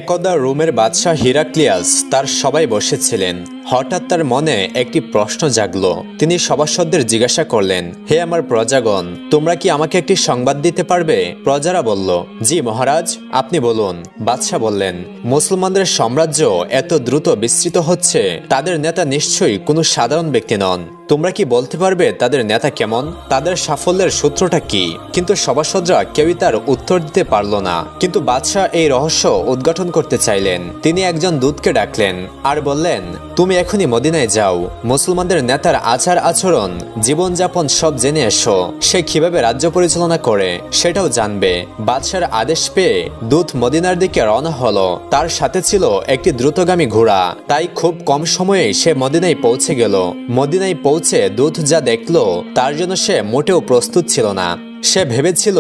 একদা রোমের বাদশাহ হিরাক্লিয়াস তার সবাই বসেছিলেন। হঠাৎ তার মনে একটি প্রশ্ন জাগলো। তিনি সভাসদদের জিজ্ঞাসা করলেন, হে আমার প্রজাগণ, তোমরা কি আমাকে একটি সংবাদ দিতে পারবে? প্রজারা বলল, জি মহারাজ, আপনি বলুন। বাদশাহ বললেন, মুসলমানদের সাম্রাজ্য এত দ্রুত বিস্তৃত হচ্ছে, তাদের নেতা নিশ্চয়ই কোনো সাধারণ ব্যক্তি নন। তোমরা কি বলতে পারবে তাদের নেতা কেমন, তাদের সাফল্যের সূত্রটা কি? কিন্তু সভাসদরা কেউই তার উত্তর দিতে পারল না। কিন্তু বাদশাহ এই রহস্য উদ্ঘাটন করতে চাইলেন। তিনি একজন দূতকে ডাকলেন আর বললেন, তুমি এখনই মদিনায় যাও, মুসলমানদের নেতার আচার আচরণ, জীবনযাপন সব জেনে এসো। সে কিভাবে রাজ্য পরিচালনা করে সেটাও জানবে। বাদশার আদেশ পেয়ে দূত মদিনার দিকে রওনা হলো। তার সাথে ছিল একটি দ্রুতগামী ঘোড়া। তাই খুব কম সময়ে সে মদিনায় পৌঁছে গেল। মদিনায় পৌঁছে দূত যা দেখল তার জন্য সে মোটেও প্রস্তুত ছিল না। সে ভেবেছিল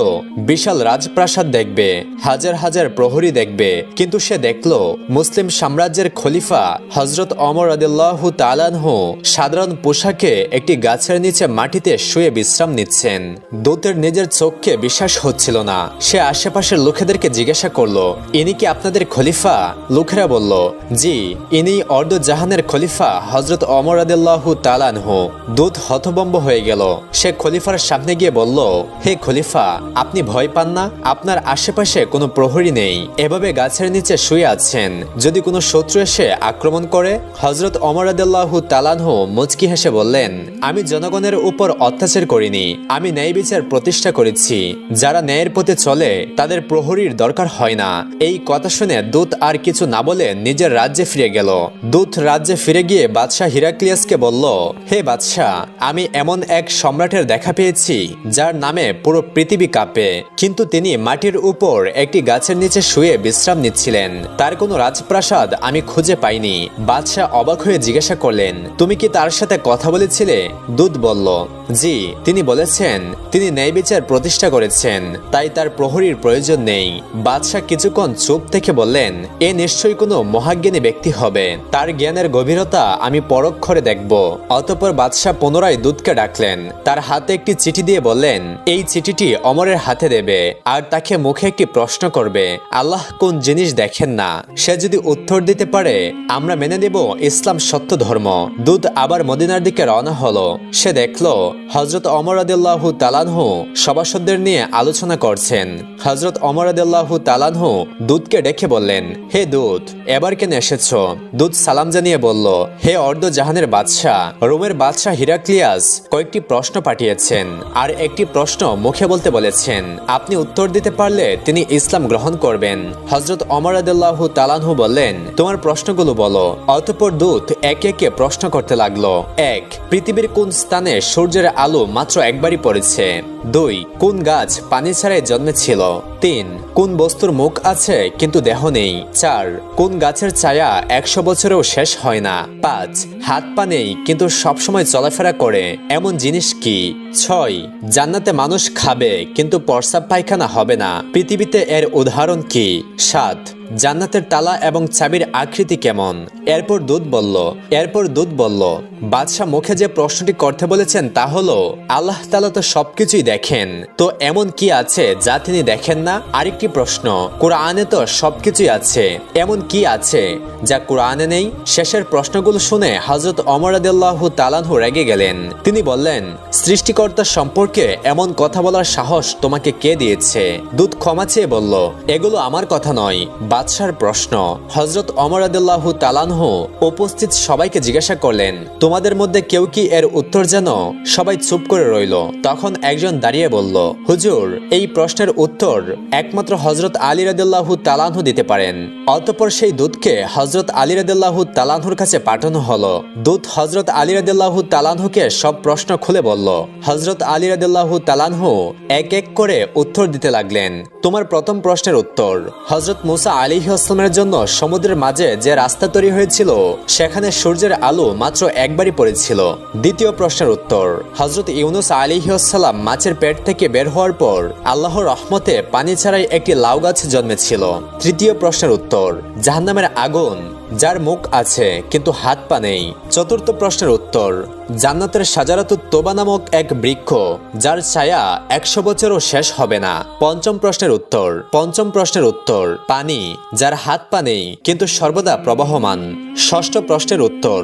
বিশাল রাজপ্রাসাদ দেখবে, হাজার হাজার প্রহরী দেখবে, কিন্তু সে দেখল মুসলিম সাম্রাজ্যের খলিফা হযরত ওমর রাদিয়াল্লাহু তাআলা আনহু সাধারণ পোশাকে একটি গাছের নিচে মাটিতে শুয়ে বিশ্রাম নিচ্ছেন। দূতের নিজের চোখকে বিশ্বাস হচ্ছিল না। সে আশেপাশের লোকেদেরকে জিজ্ঞাসা করলো, ইনি কি আপনাদের খলিফা? লোকেরা বলল, জি, ইনি অর্ধ জাহানের খলিফা হযরত ওমর রাদিয়াল্লাহু তাআলা আনহু। দূত হতভম্ব হয়ে গেল। সে খলিফার সামনে গিয়ে বলল, হে খলিফা, আপনি ভয় পান না? আপনার আশেপাশে কোনো প্রহরী নেই, এভাবে গাছের নিচে শুয়ে আছেন। যদি কোনো শত্রু এসে আক্রমণ করে? হযরত ওমর রাদিয়াল্লাহু তাআলা আনহু মুচকি হেসে বললেন, আমি জনগণের উপর অত্যাচার করিনি, আমি ন্যায় বিচার প্রতিষ্ঠা করেছি। যারা ন্যায়ের পথে চলে তাদের প্রহরীর দরকার হয় না। এই কথা শুনে দূত আর কিছু না বলে নিজের রাজ্যে ফিরে গেল। দূত রাজ্যে ফিরে গিয়ে বাদশাহ হিরাক্লিয়াসকে বলল, হে বাদশাহ, আমি এমন এক সম্রাটের দেখা পেয়েছি যার নামে পুরো পৃথিবী কাঁপে, কিন্তু তিনি মাটির উপর একটি গাছের নিচে শুয়ে বিশ্রাম নিচ্ছিলেন। তার কোনো রাজপ্রাসাদ আমি খুঁজে পাইনি। বাদশাহ অবাক হয়ে জিজ্ঞাসা করলেন, তুমি কি তার সাথে কথা বলেছিলে? দূত বলল, জি, তিনি বলেছেন তিনি ন্যায় বিচার প্রতিষ্ঠা করেছেন, তাই তার প্রহরীর প্রয়োজন নেই। বাদশাহ কিছুক্ষণ চুপ থেকে বললেন, এ নিশ্চয়ই কোনো মহাজ্ঞানী ব্যক্তি হবে, তার জ্ঞানের গভীরতা আমি পরোক্ষরে দেখব। অতঃপর বাদশাহ পুনরায় দূতকে ডাকলেন। তার হাতে একটি চিঠি দিয়ে বললেন, এই চিঠিটি ওমরের হাতে দেবে আর তাকে মুখে একটি প্রশ্ন করবে, আল্লাহ কোন জিনিস দেখেন না? সে যদি উত্তর দিতে পারে আমরা মেনে নেব ইসলাম সত্য ধর্ম। দূত আবার মদিনার দিকে রওনা হলো। সে দেখল হযরত ওমর রাদিয়াল্লাহু তাআলা আনহু সভাসদদের নিয়ে আলোচনা করছেন। হযরত ওমর রাদিয়াল্লাহু তাআলা আনহু দূতকে ডেকে বললেন, হে দূত, এবার কেন এসেছো? দূত সালাম জানিয়ে বলল, হে অর্ধ জাহানের বাদশাহ, রোমের বাদশাহ হিরাক্লিয়াস কয়েকটি প্রশ্ন পাঠিয়েছেন আর একটি প্রশ্ন মুখে বলতে বলেছেন। আপনি উত্তর দিতে পারলে তিনি ইসলাম গ্রহণ করবেন। হযরত ওমর রাদিয়াল্লাহু তাআলা আনহু বললেন, তোমার প্রশ্নগুলো বলো। অতঃপর দূত একে একে প্রশ্ন করতে লাগলো। 1. পৃথিবীর কোন স্থানে সূর্যের আলো মাত্র একবারই পড়েছে? 2. কোন গাছ পানি ছাড়াই জন্মেছিল? 3. কোন বস্তুর মুখ আছে কিন্তু দেহ নেই? 4. কোন গাছের ছায়া 100 বছরেও শেষ হয় না? 5. হাত পা নেই কিন্তু সবসময় চলাফেরা করে, এমন জিনিস কি? 6. জান্নাতে মানুষ খাবে কিন্তু প্রস্রাব পায়খানা হবে না, পৃথিবীতে এর উদাহরণ কি? 7. জান্নাতের তালা এবং চাবির আকৃতি কেমন? এরপর দূত বলল, বাদশাহ মুখে যে প্রশ্নটি করতে বলেছেন তা হলো, আল্লাহ তাআলা তো সবকিছুই দেখেন, তো এমন কি আছে যা তিনি দেখেন না? আরেকটি প্রশ্ন, কোরআনে তো সবকিছুই আছে, এমন কি আছে যা কোরআনে নেই? শেষের প্রশ্নগুলো শুনে হযরত ওমর রাদিয়াল্লাহু তাআলা আনহু রেগে গেলেন। তিনি বললেন, সৃষ্টিকর্তা সম্পর্কে এমন কথা বলার সাহস তোমাকে কে দিয়েছে? দূত ক্ষমা চেয়ে বলল, এগুলো আমার কথা নয়, বাদশার প্রশ্ন। হযরত ওমর রাদিয়াল্লাহু তাআলা আনহু উপস্থিত সবাইকে জিজ্ঞাসা করলেন, তোমাদের মধ্যে কেউ কি এর উত্তর জানো? সবাই চুপ করে রইল। তখন একজন দাঁড়িয়ে বলল, হুজুর, এই প্রশ্নের উত্তর একমাত্র হযরত আলী রাদিয়াল্লাহু তাআলা আনহু দিতে পারেন। অতঃপর সেই দূতকে হযরত আলী রাদিয়াল্লাহু তাআলা আনহুর কাছে পাঠানো হলো। দূত হযরত আলী রাদিয়াল্লাহু তাআলা আনহুকে সব প্রশ্ন খুলে বলল। হযরত আলী রাদিয়াল্লাহু তাআলা আনহু এক এক করে উত্তর দিতে লাগলেন। তোমার প্রথম প্রশ্নের উত্তর, হযরত মুসা আলাইহিস সালামের জন্য সমুদ্রের মাঝে যে রাস্তা তৈরি হয়েছিল সেখানে সূর্যের আলো মাত্র একবারই পড়েছিল। দ্বিতীয় প্রশ্নের উত্তর, হযরত ইউনুস আলাইহিস সালাম মাছের পেট থেকে বের হওয়ার পর আল্লাহর রহমতে পানি ছাড়াই একটি লাউ গাছ জন্মেছিল। তৃতীয় প্রশ্নের উত্তর, জাহান্নামের আগুন যার মুখ আছে কিন্তু হাত পা নেই? চতুর্থ প্রশ্নের উত্তর, জান্নাতের শাজারাতুত তোবা নামক এক বৃক্ষ যার ছায়া 100 বছরও শেষ হবে না। পঞ্চম প্রশ্নের উত্তর, পানি যার হাত পা নেই কিন্তু সর্বদা প্রবাহমান। ষষ্ঠ প্রশ্নের উত্তর,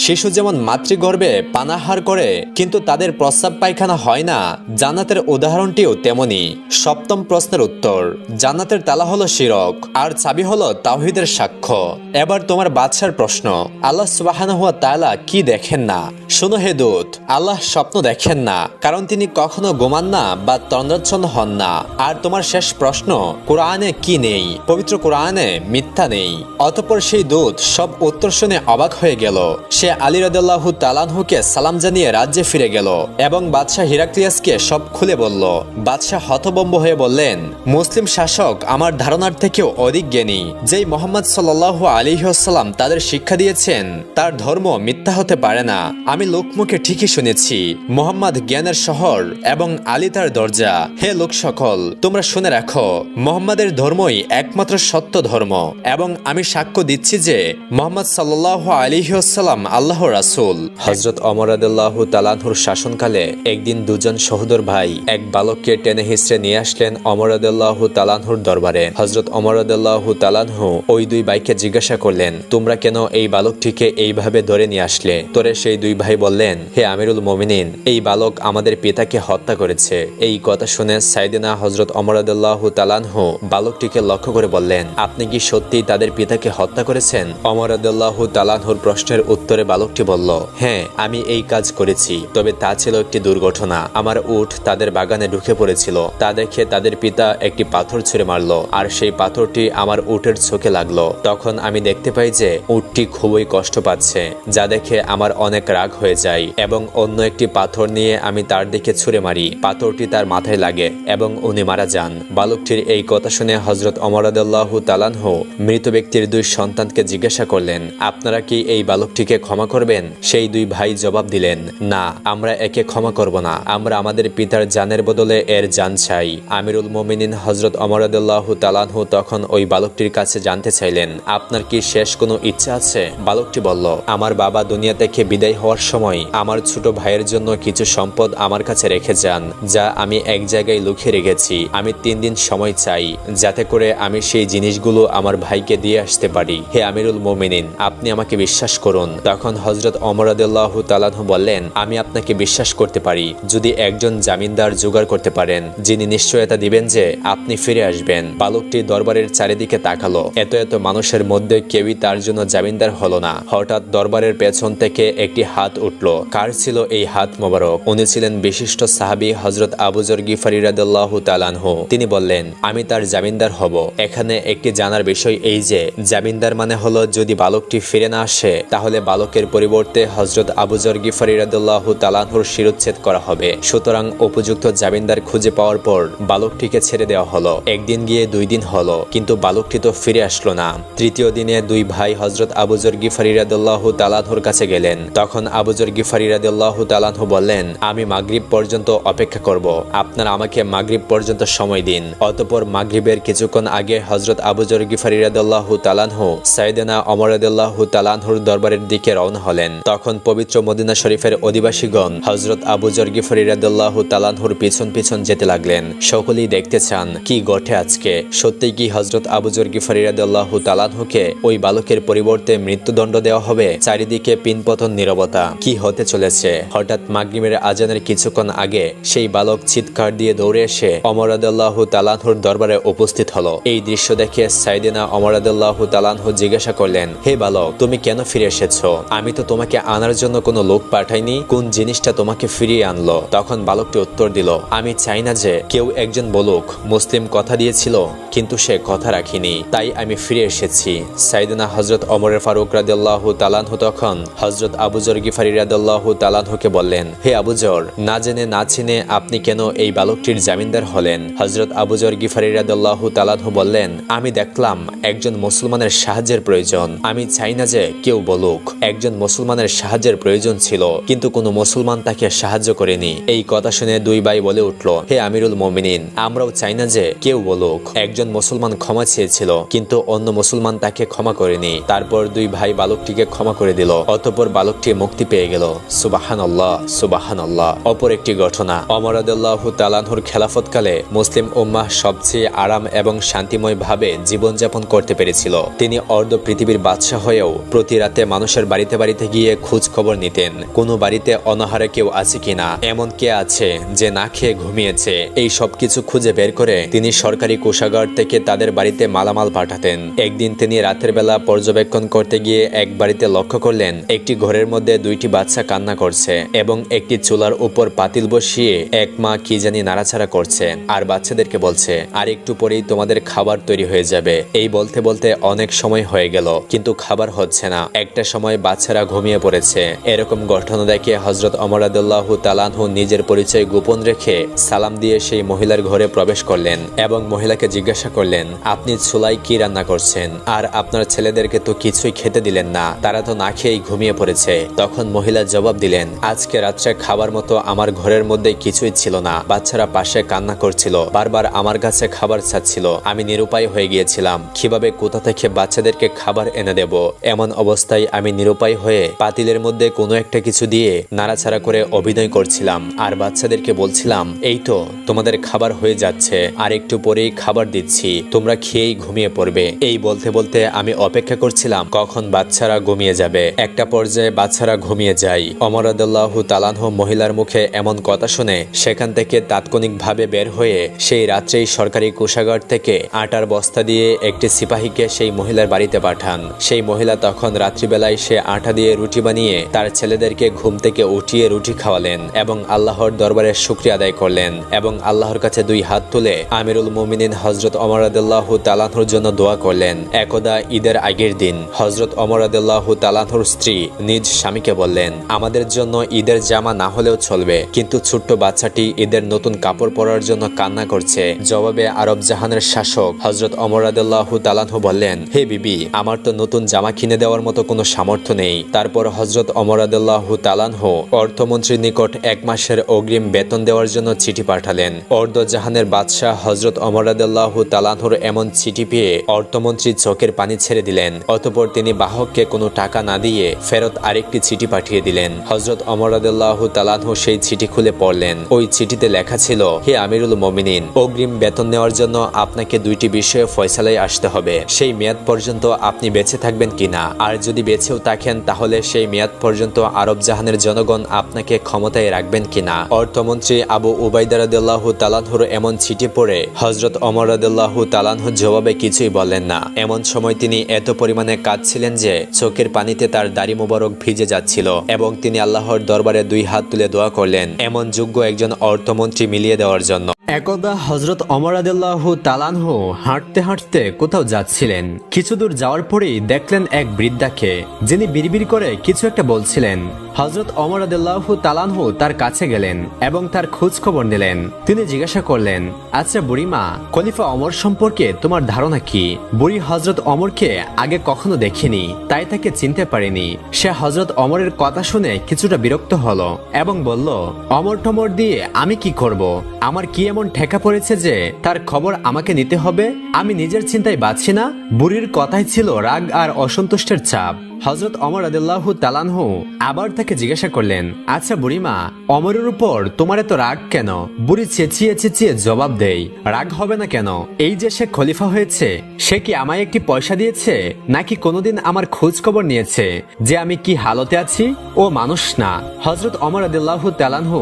শিশু যেমন মাতৃগর্ভে পানাহার করে কিন্তু তাদের প্রস্রাব পায়খানা হয় না, জান্নাতের উদাহরণটিও তেমনি। সপ্তম প্রশ্নের উত্তর, জান্নাতের তালা হলো শিরক আর চাবি হলো তাওহীদের সাক্ষ্য। এবার তোমার বাদশার প্রশ্ন, আল্লাহ সুবহানাহু ওয়া তাআলা কি দেখেন না? শোনো হে দূত, আল্লাহ স্বপ্ন দেখেন না, কারণ তিনি কখনো ঘুমান না বা তন্দ্রাচ্ছন্ন হন না। আর তোমার শেষ প্রশ্ন, কোরআনে কি নেই? পবিত্র কোরআনে মিথ্যা নেই। অতঃপর সেই দূত সব উত্তর শুনে অবাক হয়ে গেল। সে আলী রাদিয়াল্লাহু তাআলা আনহুকে সালাম জানিয়ে রাজ্যে ফিরে গেল এবং বাদশাহ হিরাক্লিয়াসকে সব খুলে বলল। বাদশাহ হতভম্ব হয়ে বললেন, মুসলিম শাসক আমার ধারণার থেকেও অধিক জ্ঞানী। যেই মুহাম্মদ সাল্লাল্লাহু আলাইহি ওয়াসাল্লাম তাদের শিক্ষা দিয়েছেন তার ধর্ম মিথ্যা হতে পারে না। আমি লোকমুখে ঠিকই শুনেছি, মুহাম্মদ জ্ঞানের শহর এবং আলী তার দরজা। হে লোক সকল, তোমরা শুনে রাখো, মুহাম্মাদের ধর্মই একমাত্র সত্য ধর্ম এবং আমি সাক্ষ্য দিচ্ছি যে মুহাম্মদ সাল্লাল্লাহু আলাইহি ওয়াসাল্লাম আল্লাহর রাসূল। হযরত ওমর রাদিয়াল্লাহু তাআলা আনহুর শাসনকালে একদিন দুজন সহোদর ভাই এক বালককে টেনে হিঁচড়ে নিয়ে আসলেন ওমর রাদিয়াল্লাহু তাআলা আনহুর দরবারে। হযরত ওমর রাদিয়াল্লাহু তাআলা আনহু ওই দুই ভাইকে জিজ্ঞাসা করলেন, তোমরা কেন এই বালকটিকে এইভাবে ধরে নিয়ে আসলে? তোরে সেই দুই ভাই বললেন, হে আমিরুল মুমিনিন, এই বালক আমাদের পিতাকে হত্যা করেছে। এই কথা শুনে সাইয়েদনা হযরত ওমর রাদিয়াল্লাহু তাআলা আনহু বালকটিকে লক্ষ্য করে বললেন, আপনি কি সত্যিই তাদের পিতাকে হত্যা করেছেন? ওমর রাদিয়াল্লাহু তাআলা আনহুর প্রশ্নের উত্তরে বালকটি বলল, হ্যাঁ, আমি এই কাজ করেছি, তবে তা ছিল একটি দুর্ঘটনা। আমার উট তাদের বাগানে ঢুকে পড়েছিল। তা দেখে তাদের পিতা একটি পাথর ছুঁড়ে মারল আর সেই পাথরটি আমার উটের চোখে লাগলো। তখন আমি দেখতে পাই যে উটটি খুবই কষ্ট পাচ্ছে, যা দেখে আমার অনেক রাগ হয়ে যায় এবং অন্য একটি পাথর নিয়ে আমি তার দিকে ছুঁড়ে মারি। পাথরটি তার মাথায় লাগে এবং উনি মারা যান। বালকটির এই কথা শুনে হযরত ওমর রাদিয়াল্লাহু তাআলা আনহু মৃত ব্যক্তির দুই সন্তানকে জিজ্ঞাসা করলেন, আপনারা কি এই বালকটিকে ক্ষমা করবেন? সেই দুই ভাই জবাব দিলেন, না, আমরা একে ক্ষমা করব না। আমরা আমাদের পিতার জানের বদলে এর জান চাই। আমিরুল মুমিনিন হযরত ওমর রাদিয়াল্লাহু তাআলা আনহু তখন ওই বালকটির কাছে জানতে চাইলেন, আপনার কি শেষ কোনো ইচ্ছা আছে? বালকটি বলল, আমার বাবা দুনিয়া থেকে বিদায় হওয়ার সময় আমার ছোট ভাইয়ের জন্য কিছু সম্পদ আমার কাছে রেখে যান, যা আমি এক জায়গায় লুকিয়ে রেখেছি। আমি 3 দিন সময় চাই যাতে করে আমি সেই জিনিসগুলো আমার ভাইকে দিয়ে আসতে পারি। হে আমিরুল মুমিনিন, আপনি আমাকে বিশ্বাস করুন। তখন হযরত ওমর রাদিয়াল্লাহু তাআলা আনহু বললেন, আমি আপনাকে বিশ্বাস করতে পারি যদি একজন জামিনদার জোগাড় করতে পারেন যিনি নিশ্চয়তা দিবেন যে আপনি ফিরে আসবেন। বালকটি দরবারের চারিদিকে তাকালো। এত এত মানুষের মধ্যে কেউই তার জন্য জামিনদার হলো না। হঠাৎ দরবারের পেছন থেকে একটি হাত উঠল। কার ছিল এই হাত মোবারক? উনি ছিলেন বিশিষ্ট সাহাবী হযরত আবু যর গিফারি রাদিয়াল্লাহু তাআলা আনহু। তিনি বললেন, আমি তার জামিনদার হব। এখানে একটি জানার বিষয় এই যে জামিনদার মানে হলো যদি বালকটি ফিরে না আসে তাহলে বালকের পরিবর্তে হযরত আবু যর গিফারি রাদিয়াল্লাহু তাআলা আনহুর শিরচ্ছেদ করা হবে। সুতরাং উপযুক্ত জামিনদার খুঁজে পাওয়ার পর বালকটিকে ছেড়ে দেওয়া হলো। একদিন গিয়ে 2 দিন হলো, কিন্তু বালকটি তো ফিরে আসলো না। তৃতীয় দিনে দুই ভাই হযরত আবু যর গিফারি রাদিয়াল্লাহু তাআলা আনহুর কাছে গেলেন। তখন আবু যর গিফারি রাদিয়াল্লাহু তাআলা আনহু বললেন, আমি মাগরিব পর্যন্ত অপেক্ষা করব, আপনারা আমাকে মাগরিব পর্যন্ত সময় দিন। অতঃপর মাগরিবের কিছুক্ষণ আগে হযরত আবু যর গিফারি রাদিয়াল্লাহু তাআলা আনহু সাইয়েদনা ওমর রাদিয়াল্লাহু তাআলা আনহুর দরবারের দিকে রওনা হলেন। তখন পবিত্র মদিনা শরীফের অধিবাসীগণ হযরত আবু যর গিফারি রাদিয়াল্লাহু তাআলা আনহুর পিছন পিছন যেতে লাগলেন। সকলেই দেখতে চান কি ঘটে আজকে। সত্যি কি হযরত আবু যর গিফারি রাদিয়াল্লাহু তাআলা আনহুকে ওই বালকের পরিবর্তে মৃত্যুদণ্ড দেওয়া হবে? চারিদিকে পিনপতন নীরবতা। কি হতে চলেছে? হঠাৎ মাগরিবের আজানের কিছুক্ষণ আগে সেই বালক চিৎকার দিয়ে দৌড়ে এসে ওমর রাদিয়াল্লাহু তাআলা আনহুর দরবারে উপস্থিত হলো। এই দৃশ্য দেখে সাইয়েদনা ওমর রাদিয়াল্লাহু তাআলা আনহু জিজ্ঞাসা করলেন, হে বালক, তুমি কেন ফিরে এসেছো? আমি তো তোমাকে আনার জন্য কোনো লোক পাঠাইনি। কোন জিনিসটা তোমাকে ফিরিয়ে আনলো? তখন বালকটি উত্তর দিল, আমি চাই না যে কেউ একজন বলুক মুসলিম কথা দিয়েছিল কিন্তু সে কথা রাখিনি, তাই আমি ফিরে এসেছি। সাইয়েদনা হযরত ওমর ফারুক রাদিয়াল্লাহু তাআলা আনহু তখন হযরত আবু যর গিফারি রাদিয়াল্লাহু তাআলা আনহুকে বললেন, হে আবু যর, না জেনে না চিনে আপনি কেন এই বালকটির জামিনদার হলেন? হযরত আবু যর গিফারি রাদিয়াল্লাহু তাআলা আনহু বললেন, আমি দেখলাম একজন মুসলমানের সাহায্যের প্রয়োজন। আমি চাই না যে কেউ বলুক একজন মুসলমানের সাহায্যের প্রয়োজন ছিল, কিন্তু কোনো মুসলমান তাকে সাহায্য করেনি। এই কথা শুনে দুই ভাই বলে উঠল, হে আমিরুল মুমিনিন, আমরাও চাই না যে কেউ বলুক একজন মুসলমান ক্ষমা চেয়েছিল, কিন্তু অন্য মুসলমান তাকে ক্ষমা করেনি। তারপর দুই ভাই বালকটিকে ক্ষমা করে দিল। অতঃপর বালকটি মুক্তি পেয়ে গেল। সুবহানাল্লাহ, সুবহানাল্লাহ। অপর একটি ঘটনা, ওমর রাদিয়াল্লাহু তাআলা আনহুর খেলাফতকালে মুসলিম উম্মাহ সবচেয়ে আরাম এবং শান্তিময় ভাবে জীবনযাপন করতে পেরেছিল। তিনি অর্ধ পৃথিবীর বাদশাহ হয়েও প্রতি রাতে মানুষের বাড়িতে বাড়িতে গিয়ে খোঁজ খবর নিতেন, কোনো বাড়িতে অনাহারে কেউ আছে কিনা, এমন কে আছে যে না খেয়ে ঘুমিয়েছে। এই সব কিছু খুঁজে বের করে তিনি সরকারি কোষাগার থেকে তাদের বাড়িতে মালামাল পাঠাতেন। একদিন তিনি রাতের বেলা পর্যবেক্ষণ করতে গিয়ে এক বাড়িতে লক্ষ্য করলেন একটি ঘরের মধ্যে দুইটি বাচ্চা কান্না করছে এবং একটি চুলার উপর পাতিল বসিয়ে এক মা কি জানি নাড়াচাড়া করছে আর বাচ্চাদেরকে বলছে, আর একটু পরেই তোমাদের খাবার তৈরি হয়ে যাবে। এই বলতে বলতে অনেক সময় হয়ে গেল, কিন্তু খাবার হচ্ছে না। একটা সময় বাচ্চারা ঘুমিয়ে পড়েছে। এরকম ঘটনা দেখে হযরত ওমর রাদিয়াল্লাহু তাআলা আনহু নিজের পরিচয় গোপন রেখে সালাম দিয়ে সেই মহিলার ঘরে প্রবেশ করলেন এবং মহিলাকে জিজ্ঞাসা করলেন, আপনি চুলায় কি রান্না করছেন? আর আপনার ছেলেদেরকে তো কিছুই খেতে দিলেন না, তারা তো না খেয়েই ঘুমিয়ে পড়েছে। তখন মহিলা জবাব দিলেন, আজকে রাত্রে খাবার মতো আমার ঘরের মধ্যে কিছুই ছিল না। বাচ্চারা পাশে কান্না করছিল, বারবার আমার কাছে খাবার চাচ্ছিল। আমি নিরুপায় হয়ে গিয়েছিলাম, কিভাবে কোথা থেকে বাচ্চাদেরকে খাবার এনে দেব। এমন অবস্থায় আমি নিরুপায় হয়ে পাতিলের মধ্যে কোনো একটা কিছু দিয়ে নাড়াচাড়া করে অভিনয় করছিলাম আর বাচ্চাদেরকে বলছিলাম, এই তো তোমাদের খাবার হয়ে যাচ্ছে, আর একটু পরেই খাবার দিচ্ছি, তোমরা খেয়েই ঘুমিয়ে পড়বে। এই বলতে বলতে আমি অপেক্ষা করছিলাম কখন বাচ্চারা ঘুমিয়ে যাবে। একটা পর্যায়ে বাচ্চারা ঘুমিয়ে যায়। ওমর রাদিয়াল্লাহু তাআলা আনহু মহিলার মুখে এমন কথা শুনে সেখান থেকে তাৎক্ষণিকভাবে বের হয়ে সেই রাত্রেই সরকারি কোষাগার থেকে আটার বস্তা দিয়ে একটি সিপাহীকে সেই মহিলার বাড়িতে পাঠান। সেই মহিলা তখন রাত্রিবেলায় সে আটা দিয়ে রুটি বানিয়ে তার ছেলেদেরকে ঘুম থেকে উঠিয়ে রুটি খাওয়ালেন এবং আল্লাহর দরবারে শুকরিয়া আদায় করলেন এবং আল্লাহর কাছে দুই হাত তুলে আমিরুল মুমিনিন হযরত ওমর রাদিয়াল্লাহু তাআলা আনহুর জন্য দোয়া করলেন। একদা ঈদের আগের দিন হযরত ওমর রাদিয়াল্লাহু তাআলা আনহুর স্ত্রী নিজ স্বামীকে বললেন, আমাদের জন্য ঈদের জামা না হলেও চলবে, কিন্তু ছোট্ট বাচ্চাটি ঈদের নতুন কাপড় পরার জন্য কান্না করছে। জবাবে আরব জাহানের শাসক হযরত ওমর রাদিয়াল্লাহু তাআলা আনহু বললেন, হে বিবি, আমার তো নতুন জামা কিনে দেওয়ার মতো কোনো সামর্থ্য নেই। তারপর হযরত ওমর রাদিয়াল্লাহু তাআলা আনহু অর্থমন্ত্রীর নিকট 1 মাসের অগ্রিম বেতন দেওয়ার জন্য চিঠি পাঠালেন। অর্ধ জাহানের বাদশাহ হযরত ওমর রাদিয়াল্লাহু তাআলা আনহুর এমন চিঠি পেয়ে অর্থমন্ত্রী চোখের পানি ছেড়ে দিলেন। অতঃপর তিনি বাহককে কোনো টাকা না দিয়ে ফেরত আরেকটি চিঠি পাঠিয়ে দিলেন। হযরত ওমর রাদিয়াল্লাহু তাআলা আনহু সেই চিঠি খুলে পড়লেন। ওই চিঠিতে লেখা ছিল, হে আমিরুল মুমিনিন, অগ্রিম বেতন নেওয়ার জন্য আপনাকে দুইটি বিষয়ে ফয়সালায় আসতে হবে। সেই মেয়াদ পর্যন্ত আপনি বেঁচে থাকবেন কিনা, আর যদি বেঁচেও থাকেন তাহলে সেই মেয়াদ পর্যন্ত আরব জাহানের জনগণ আপনাকে ক্ষমতায় রাখবেন কিনা। অর্থমন্ত্রী আবু উবাইদা রাদিয়াল্লাহু তাআলা আনহুর এমন চিঠি পড়ে হযরত ওমর রাদিয়াল্লাহু তাআলা আনহু জবাবে কিছুই বললেন না। এমন সময় তিনি এত পরিমাণে কাঁদছিলেন যে চোখের পানিতে তার দাড়ি মোবারক ভিজে যাচ্ছিল এবং তিনি আল্লাহর দরবারে দুই হাত তুলে দোয়া করলেন এমন যোগ্য একজন অর্থমন্ত্রী মিলিয়ে দেওয়ার জন্য। একদা হযরত ওমর রাদিয়াল্লাহু তাআলা আনহু হাঁটতে হাঁটতে কোথাও যাচ্ছিলেন। কিছু দূর যাওয়ার পরেই দেখলেন এক বৃদ্ধাকে, যিনি বিড়বিড় করে কিছু একটা বলছিলেন। হযরত ওমর রাদিয়াল্লাহু তাআলা আনহু তার কাছে গেলেন এবং তার খোঁজ খবর নিলেন। তিনি জিজ্ঞাসা করলেন, আচ্ছা বুড়িমা, খলিফা ওমর সম্পর্কে তোমার ধারণা কি? বুড়ি হযরত ওমরকে আগে কখনো দেখেনি, তাই তাকে চিনতে পারেনি। সে হযরত ওমরের কথা শুনে কিছুটা বিরক্ত হলো এবং বলল, ওমর টমর দিয়ে আমি কি করব? আমার কি এমন ঠেকা পড়েছে যে তার খবর আমাকে নিতে হবে? আমি নিজের চিন্তায় বাঁচি না? বুড়ির কথাই ছিল রাগ আর অসন্তুষ্টের চাপ। হযরত ওমর রাদিয়াল্লাহু তাআলা আনহু আবার তাকে জিজ্ঞাসা করলেন, আচ্ছা বুড়িমা, ওমরের উপর তোমার এত রাগ কেন? বুড়ি চেঁচিয়ে চেঁচিয়ে জবাব দেয়, রাগ হবে না কেন? এই যে সে খলিফা হয়েছে, সে কি আমায় একটি পয়সা দিয়েছে, নাকি কোনোদিন আমার খোঁজ খবর নিয়েছে যে আমি কি হালতে আছি? ও মানুষ না। হযরত ওমর রাদিয়াল্লাহু তাআলা আনহু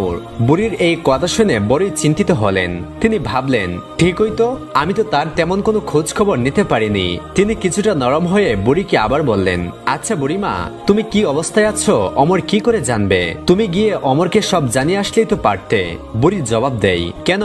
বুড়ির এই কথা শুনে বড়ই চিন্তিত হলেন। তিনি ভাবলেন, ঠিকই তো, আমি তো তার তেমন কোনো খোঁজ খবর নিতে পারিনি। তিনি কিছুটা নরম হয়ে বুড়িকে আবার বললেন, আচ্ছা আচ্ছা বুড়িমা, তুমি কি অবস্থায় আছো অমর কি করে জানবে? তুমি গিয়ে অমরকে সব জানিয়ে আসলেই তো পারতে। বুড়ি জবাব দেয়, কেন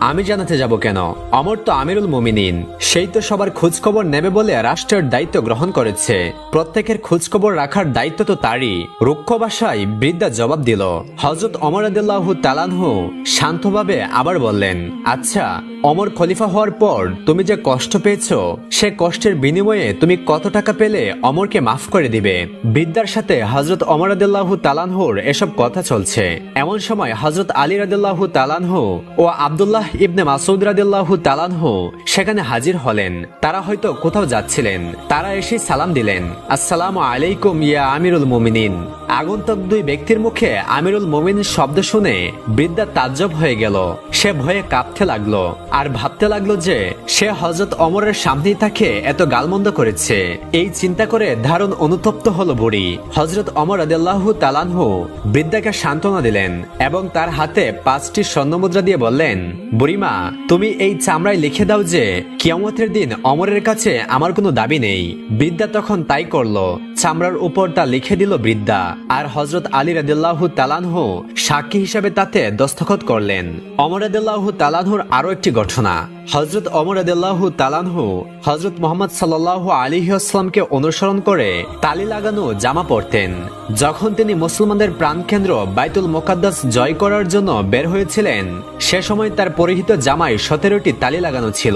আমি জানাতে যাব কেন? অমর তো আমিরুল মুমিনিন, সেই তো সবার খোঁজ খবর নেবে বলে রাষ্ট্রের দায়িত্ব গ্রহণ করেছে। প্রত্যেকের খোঁজ খবর রাখার দায়িত্ব তো তারই। রুক্ষ ভাষায় বৃদ্ধা জবাব দিল। হযরত ওমর রাদিয়াল্লাহু তাআলা আনহু শান্তভাবে আবার বললেন, আচ্ছা অমর খলিফা হওয়ার পর তুমি যে কষ্ট পেয়েছো, সে কষ্টের বিনিময়ে তুমি কত টাকা পেলে অমরকে মাফ করে দিবে? বৃদ্ধার সাথে হযরত ওমর রাদিয়াল্লাহু তাআলা আনহুর এসব কথা চলছে। এমন সময় হযরত আলী রাদিয়াল্লাহু তাআলা আনহু ও আব্দুল্লাহ ইবনে মাসউদ রাদিয়াল্লাহু তাআলা আনহু সেখানে হাজির হলেন। তারা হয়তো কোথাও যাচ্ছিলেন। তারা এসে সালাম দিলেন, আসসালামু আলাইকুম ইয়া আমিরুল মুমিনিন। আগন্তুক দুই ব্যক্তির মুখে আমিরুল মুমিনিন শব্দ শুনে বৃদ্ধা তাজ্জব হয়ে গেল। সে ভয়ে কাঁপতে লাগলো আর ভাবতে লাগলো যে সে হযরত ওমরের সামনেই তাকে এত গালমন্দ করেছে। এই চিন্তা করে দারুণ অনুতপ্ত হলো বুড়ি। হযরত ওমর রাদিয়াল্লাহু তাআলা আনহু বৃদ্ধাকে সান্ত্বনা দিলেন এবং তার হাতে 5টি স্বর্ণমুদ্রা দিয়ে বললেন, বুড়িমা, তুমি এই চামড়ায় লিখে দাও যে কিয়ামতের দিন ওমরের কাছে আমার কোনো দাবি নেই। বৃদ্ধা তখন তাই করলো। চামড়ার উপর তা লিখে দিল বৃদ্ধা। আর হযরত আলী রাদিয়াল্লাহু তাআলা আনহু সাক্ষী হিসেবে তাতে দস্তখত করলেন। ওমর রাদিয়াল্লাহু তাআলা আনহুর আরো একটি ঘটনা। হযরত ওমর রাদিয়াল্লাহু তাআলা আনহু হযরত মুহাম্মদ সাল্লাল্লাহু আলাইহি ওয়াসাল্লামকে অনুসরণ করে তালি লাগানো জামা পরতেন। যখন তিনি মুসলমানদের প্রাণকেন্দ্র বাইতুল মুকাদ্দাস জয় করার জন্য বের হয়েছিলেন, সে সময় তার পরিহিত জামায় 17টি তালি লাগানো ছিল।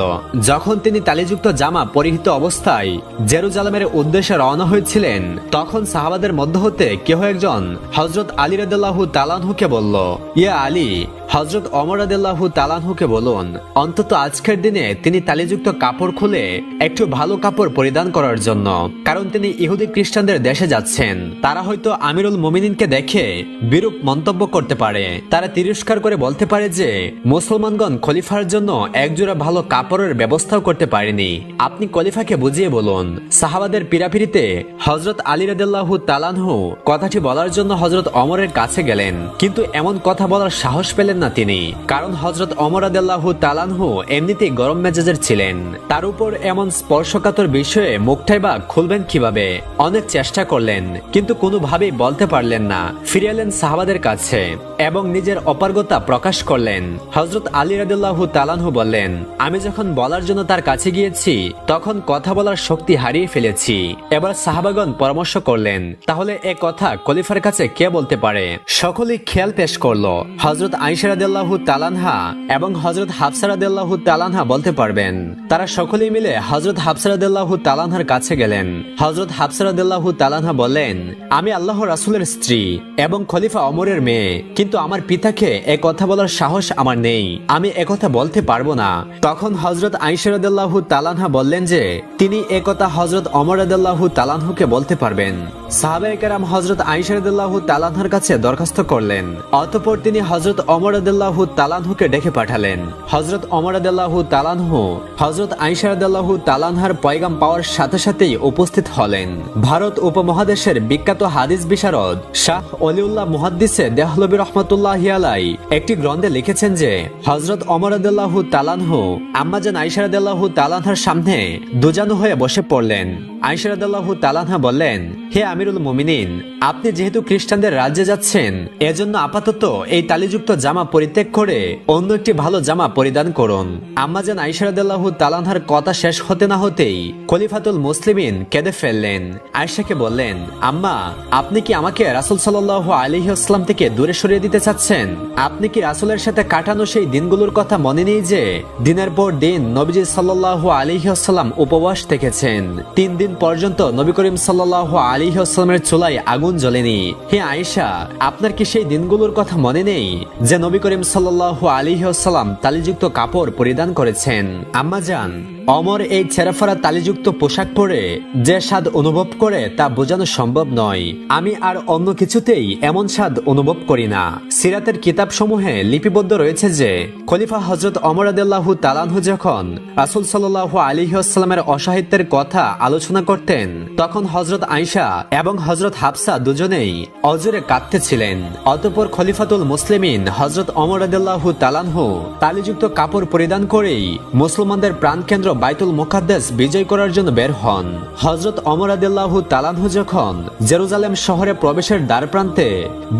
যখন তিনি তালিযুক্ত জামা পরিহিত অবস্থায় জেরুজালেমের উদ্দেশ্যে রওনা হয়েছিলেন, তখন সাহাবাদের মধ্য হতে কেহ একজন হযরত আলী রাদিয়াল্লাহু তাআলা আনহুকে বলল, ইয়া আলী, হযরত ওমর রাদিয়াল্লাহু তাআলা আনহুকে বলুন অন্তত আজকের দিনে তিনি তালিযুক্ত কাপড় খুলে একটু ভালো কাপড় পরিধান করার জন্য, কারণ তিনি ইহুদি খ্রিস্টানদের দেশে যাচ্ছেন। তারা হয়তো আমিরুল মুমিনিনকে দেখে বিরূপ মন্তব্য করতে পারে। তারা তিরস্কার করে বলতে পারে যে মুসলমানগণ খলিফার জন্য একজোড়া ভালো কাপড়ের ব্যবস্থাও করতে পারেনি। আপনি খলিফাকে বুঝিয়ে বলুন। সাহাবাদের পিরাপিরিতে হযরত আলী রাদিয়াল্লাহু তাআলা আনহু কথাটি বলার জন্য হযরত ওমরের কাছে গেলেন, কিন্তু এমন কথা বলার সাহস পেলেন না তিনি, কারণ হযরত ওমর রাদিয়াল্লাহু তাআলা আনহু এমনিতেই গরম মেজাজের ছিলেন। তার উপর এমন স্পর্শকাতর বিষয়ে মুখটাই বা খুলবেন কিভাবে? অনেক চেষ্টা করলেন, কিন্তু কোনোভাবেই বলতে পারলেন না। ফিরে এলেন সাহাবাদের কাছে এবং নিজের অপারগতা প্রকাশ করলেন। হযরত আলী রাদিয়াল্লাহু তাআলা আনহু বললেন, আমি যখন বলার জন্য তার কাছে গিয়েছি তখন কথা বলার শক্তি হারিয়ে ফেলেছি। এবার সাহাবাগণ পরামর্শ করলেন, তাহলে এ কথা খলিফার কাছে কে বলতে পারে? সকলেই খেয়াল পেশ করলো হযরত আয়েশা রাদিয়াল্লাহু তাআলা আনহা এবং হযরত হাফসা রাদিয়াল্লাহু তাআলা আনহা বলতে পারবেন। তারা সকলেই মিলে হযরত হাফসা রাদিয়াল্লাহু তাআলা আনহার কাছে গেলেন। হযরত হাফসা রাদিয়াল্লাহু তাআলা আনহা বললেন, আমি আল্লাহর রাসূলের স্ত্রী এবং খলিফা ওমরের মেয়ে, কিন্তু আমার পিতাকে এ কথা বলার সাহস আমার নেই। আমি এ কথা বলতে পারবো না। তখন হযরত আয়েশা রাদিয়াল্লাহু তাআলা আনহা বললেন যে তিনি এ কথা হযরত ওমর রাদিয়াল্লাহু তাআলা আনহুকে বলতে পারবেন। সাহাবায়ে কেরাম হযরত আয়েশা রাদিয়াল্লাহু তাআলা আনহার কাছে দরখাস্ত করলেন। অতঃপর তিনি হযরত ওমর রাদিয়াল্লাহু তাআলা আনহুকে ডেকে পাঠালেন। হযরত ওমর রাদিয়াল্লাহু তাআলা আনহু হযরত আয়েশা রাদিয়াল্লাহু তাআলা আনহার পয়গাম পাওয়ার সাথে সাথেই উপস্থিত হলেন। ভারত উপমহাদেশের বিখ্যাত হাদিস বিশারদ শাহ ওলিউল্লাহ মুহাদ্দিসে দেহলভী রাহমাতুল্লাহি আলাইহি একটি গ্রন্থে লিখেছেন যে হযরত ওমর রাদিয়াল্লাহু তাআলা আনহু আম্মাজান আয়েশা রাদিয়াল্লাহু তাআলা আনহার সামনে দুজানু হয়ে বসে পড়লেন। আয়েশা রাদিয়াল্লাহু তাআলা আনহা বললেন, হে আমিরুল মুমিনিন, আপনি যেহেতু খ্রিস্টানদের রাজ্যে যাচ্ছেন, এজন্য আপাতত এই তালিযুক্ত জামা পরিত্যাগ করে অন্য একটি ভালো জামা পরিধান করুন। আম্মাজান আয়েশা রাদিয়াল্লাহু তাআলা আনহার কথা শেষ হতে না হতেই খলিফাতুল মুসলিমিন কেঁদে ফেললেন। আয়েশাকে বললেন, আম্মা, আপনি কি আমাকে রাসূল সাল্লাল্লাহু আলাইহি ওয়াসাল্লাম থেকে দূরে সরিয়ে দিতে চাচ্ছেন? আপনি কি রাসূলের সাথে কাটানো সেই দিনগুলোর কথা মনে নেই যে দিনের পর দিন নবীজি সাল্লাল্লাহু আলাইহি ওয়াসাল্লাম উপবাস থেকেছেন? 3 দিন পর্যন্ত নবী করিম সাল্লাল্লাহু আলাইহি ওয়াসাল্লামের চুলায় আগুন জ্বলেনি। হে আয়েশা, আপনার কি সেই দিনগুলোর কথা মনে নেই যে নবী করিম সাল্লাল্লাহু আলাইহি ওয়াসাল্লাম তালিযুক্ত কাপড় পরিধান করেছেন? আম্মা জান, ওমর এই ছেঁড়াফাড়া তালিযুক্ত পোশাক পরে যে স্বাদ অনুভব করে তা বোঝানো সম্ভব নয়। আমি আর অন্য কিছুতেই এমন স্বাদ অনুভব করি না। সিরাতের কিতাব সমূহে লিপিবদ্ধ রয়েছে যে খলিফা হযরত ওমর রাদিয়াল্লাহু তাআলা আনহু যখন রাসূল সাল্লাল্লাহু আলাইহি ওয়াসাল্লামের অসাহিত্যের কথা আলোচনা করতেন, তখন হযরত আয়েশা এবং হযরত হাফসা দুজনেই অজরে কাঁদতেছিলেন। অতঃপর খলিফাতুল মুসলিমিন হযরত ওমর রাদিয়াল্লাহু তাআলা আনহু তালিযুক্ত কাপড় পরিধান করেই মুসলমানদের প্রাণকেন্দ্র বাইতুল মুকাদ্দাস বিজয় করার জন্য বের হন। হযরত ওমর রাদিয়াল্লাহু তাআলা আনহু যখন জেরুজালেম শহরে প্রবেশের দ্বার প্রান্তে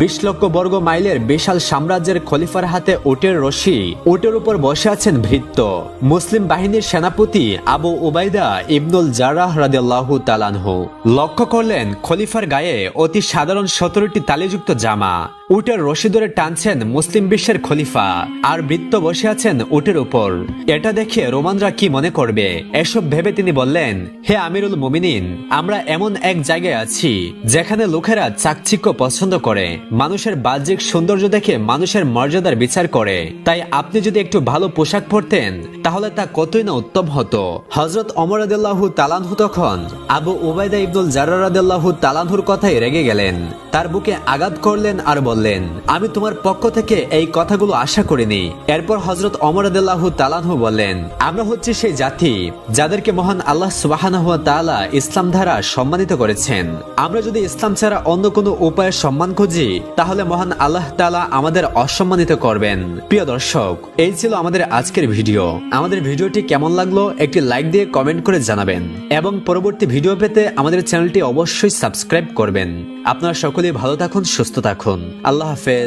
20 লক্ষ বর্গ মাইলের বিশাল সাম্রাজ্যের খলিফার হাতে উটের রশি, উটের উপর বসে আছেন ভৃত্য, মুসলিম বাহিনীর সেনাপতি আবু উবাইদা ইবনুল জাররাহ রাদিয়াল্লাহু তাআলা আনহু লক্ষ্য করলেন খলিফার গায়ে অতি সাধারণ 17টি তালিযুক্ত জামা। উটের রশি ধরে টানছেন মুসলিম বিশ্বের খলিফা, আর ভৃত্য বসে আছেন উটের উপর। এটা দেখে রোমানরা কি মনে করবে, এসব ভেবে তিনি বললেন, হে আমিরুল মুমিনিন, আমরা এমন এক জায়গায় আছি যেখানে লোকেরা চাকচিক্য পছন্দ করে, মানুষের বাহ্যিক সৌন্দর্য দেখে মানুষের মর্যাদার বিচার করে। তাই আপনি যদি একটু ভালো পোশাক পরতেন তাহলে তা কতই না উত্তম হতো। হযরত ওমর রাদিয়াল্লাহু তাআলা আনহু তখন আবু উবাইদা ইবনুল জাররাহ রাদিয়াল্লাহু তাআলা আনহুর কথায় রেগে গেলেন, তার বুকে আঘাত করলেন আর বললেন, আমি তোমার পক্ষ থেকে এই কথাগুলো আশা করিনি। এরপর হযরত ওমর রাদিয়াল্লাহু তাআলা আনহু বললেন, আমরা হচ্ছে সেই জাতি যাদেরকে মহান আল্লাহ সুবহানাহু ওয়া তাআলা ইসলাম দ্বারা সম্মানিত করেছেন। আমরা যদি ইসলাম ছাড়া অন্য কোনো উপায়ে সম্মান খুঁজি তাহলে মহান আল্লাহ তাআলা আমাদের অসম্মানিত করবেন। প্রিয় দর্শক, এই ছিল আমাদের আজকের ভিডিও। আমাদের ভিডিওটি কেমন লাগলো একটি লাইক দিয়ে কমেন্ট করে জানাবেন এবং পরবর্তী ভিডিও পেতে আমাদের চ্যানেলটি অবশ্যই সাবস্ক্রাইব করবেন। আপনারা সকলেই ভালো থাকুন, সুস্থ থাকুন। আল্লাহ হাফেজ।